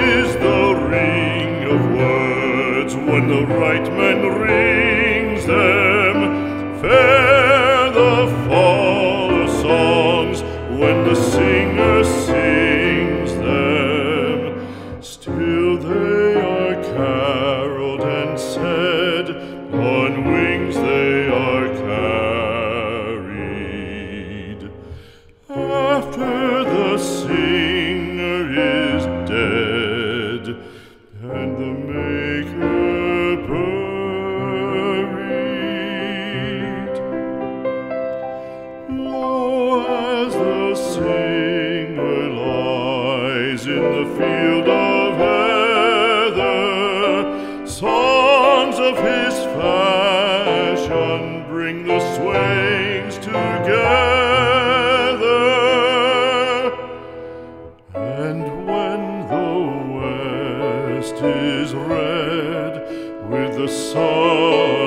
is the ring of words when the right man rings them. Fair the fall of songs when the singer sings them. Still they are caroled and said, on wings they are carried. After the singer is dead and the maker buried, lo, as the singer lies in the field of heather, songs of his fashion bring the swains together. And when the west is red with the sun